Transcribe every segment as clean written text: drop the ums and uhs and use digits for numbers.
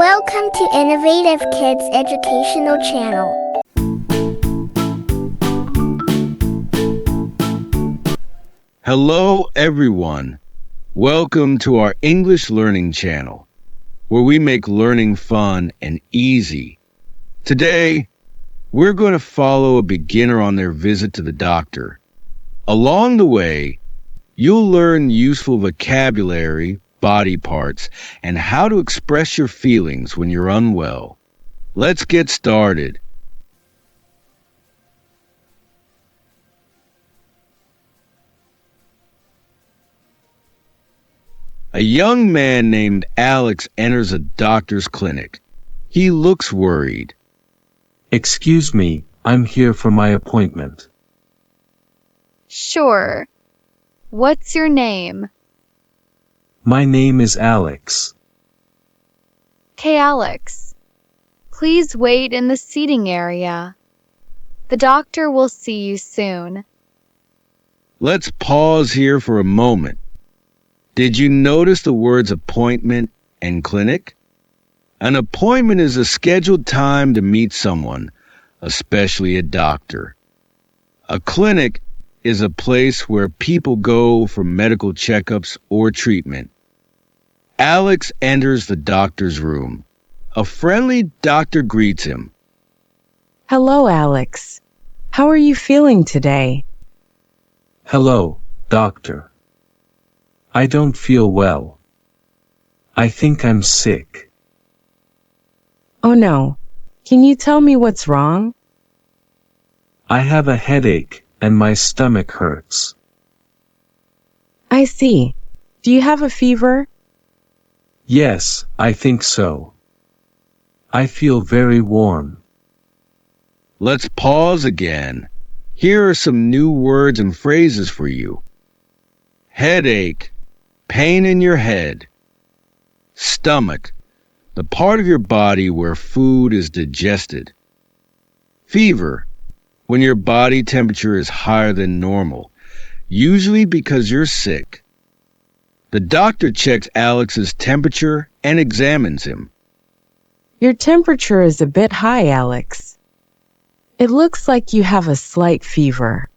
Welcome to Innovative Kids Educational Channel. Hello, everyone. Welcome to our English Learning Channel, where we make learning fun and easy. Today, we're going to follow a beginner on their visit to the doctor. Along the way, you'll learn useful vocabulary, body parts, and how to express your feelings when you're unwell. Let's get started. A young man named Alex enters a doctor's clinic. He looks worried. Excuse me, I'm here for my appointment. Sure. What's your name? My name is Alex. Okay, Alex. Please wait in the seating area. The doctor will see you soon. Let's pause here for a moment. Did you notice the words appointment and clinic? An appointment is a scheduled time to meet someone, especially a doctor. A clinic is a place where people go for medical checkups or treatment. Alex enters the doctor's room. A friendly doctor greets him. Hello, Alex. How are you feeling today? Hello, doctor. I don't feel well. I think I'm sick. Oh no. Can you tell me what's wrong? I have a headache and my stomach hurts. I see. Do you have a fever? Yes, I think so. I feel very warm. Let's pause again. Here are some new words and phrases for you. Headache, pain in your head. Stomach, the part of your body where food is digested. Fever, when your body temperature is higher than normal, usually because you're sick. The doctor checks Alex's temperature and examines him. Your temperature is a bit high, Alex. It looks like you have a slight fever.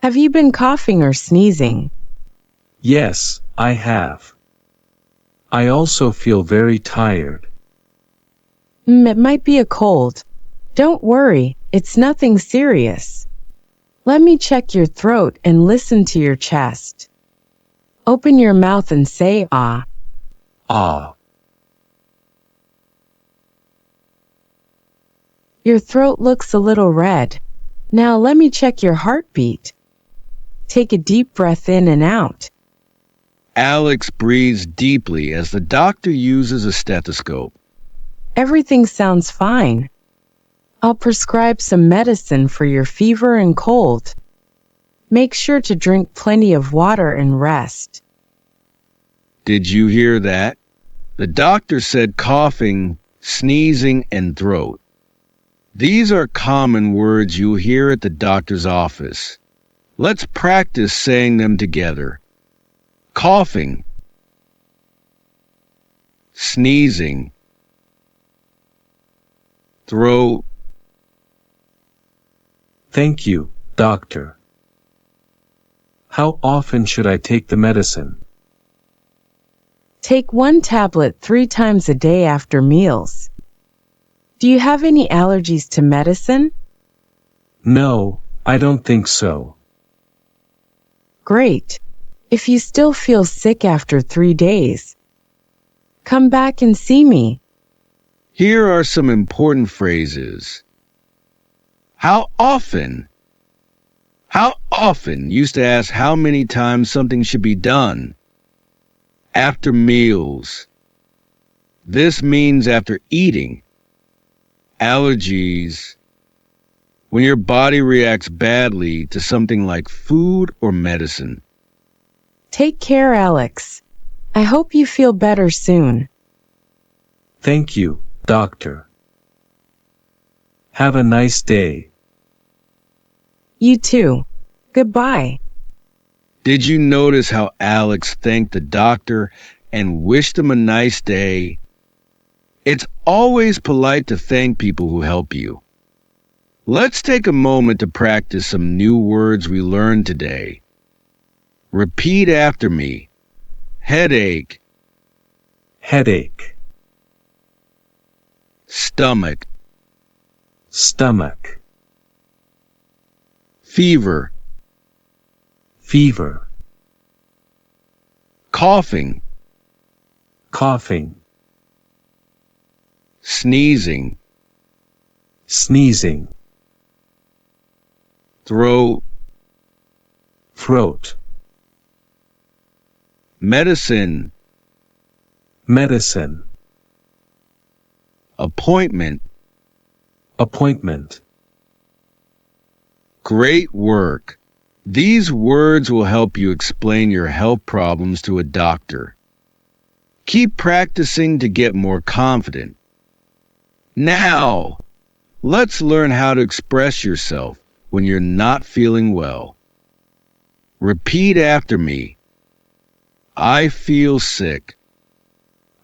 Have you been coughing or sneezing? Yes, I have. I also feel very tired. It might be a cold. Don't worry, it's nothing serious. Let me check your throat and listen to your chest. Open your mouth and say ah. Ah. Your throat looks a little red. Now let me check your heartbeat. Take a deep breath in and out. Alex breathes deeply as the doctor uses a stethoscope. Everything sounds fine. I'll prescribe some medicine for your fever and cold. Make sure to drink plenty of water and rest. Did you hear that? The doctor said coughing, sneezing, and throat. These are common words you'll hear at the doctor's office. Let's practice saying them together. Coughing, sneezing, throat. Thank you, doctor. How often should I take the medicine? Take 1 tablet 3 times a day after meals. Do you have any allergies to medicine? No, I don't think so. Great. If you still feel sick after 3 days, come back and see me. Here are some important phrases. How often? How often used to ask how many times something should be done. After meals. This means after eating. Allergies. When your body reacts badly to something like food or medicine. Take care, Alex. I hope you feel better soon. Thank you, doctor. Have a nice day. You too. Goodbye. Did you notice how Alex thanked the doctor and wished him a nice day? It's always polite to thank people who help you. Let's take a moment to practice some new words we learned today. Repeat after me. Headache, headache, stomach, stomach, fever, fever, coughing, coughing, sneezing, sneezing, throat, throat, medicine, medicine, appointment. appointment. Great work. These words will help you explain your health problems to a doctor. Keep practicing to get more confident. Now, let's learn how to express yourself when you're not feeling well. Repeat after me. I feel sick.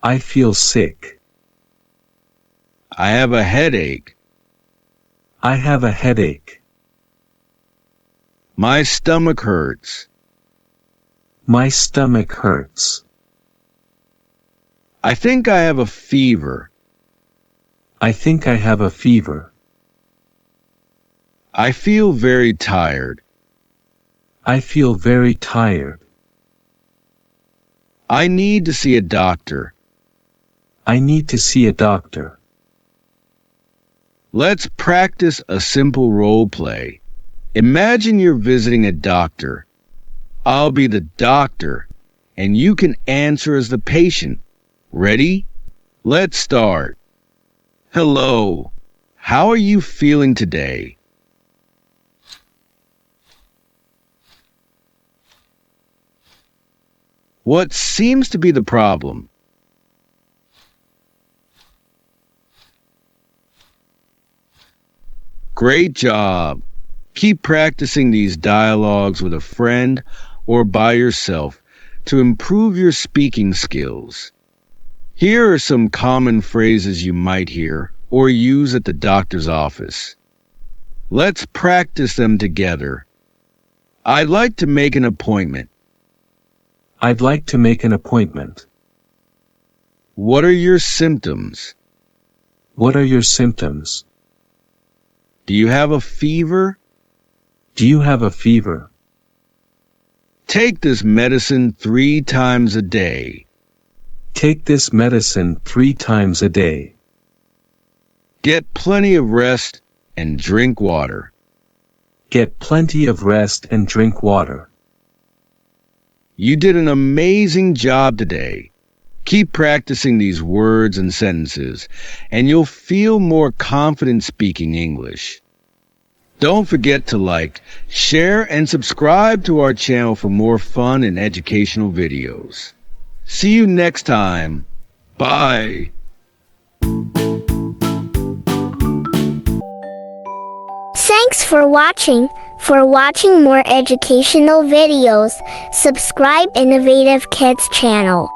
I feel sick. I have a headache. I have a headache. My stomach hurts. My stomach hurts. I think I have a fever. I think I have a fever. I feel very tired. I feel very tired. I need to see a doctor. I need to see a doctor. Let's practice a simple role play. Imagine you're visiting a doctor. I'll be the doctor, and you can answer as the patient. Ready? Let's start. Hello. How are you feeling today? What seems to be the problem? Great job. Keep practicing these dialogues with a friend or by yourself to improve your speaking skills. Here are some common phrases you might hear or use at the doctor's office. Let's practice them together. I'd like to make an appointment. I'd like to make an appointment. What are your symptoms? What are your symptoms? Do you have a fever? Do you have a fever? Take this medicine 3 times a day. Take this medicine 3 times a day. Get plenty of rest and drink water. Get plenty of rest and drink water. You did an amazing job today. Keep practicing these words and sentences, and you'll feel more confident speaking English. Don't forget to like, share, and subscribe to our channel for more fun and educational videos. See you next time. Bye. Thanks for watching. For watching more educational videos, subscribe Innovative Kids channel.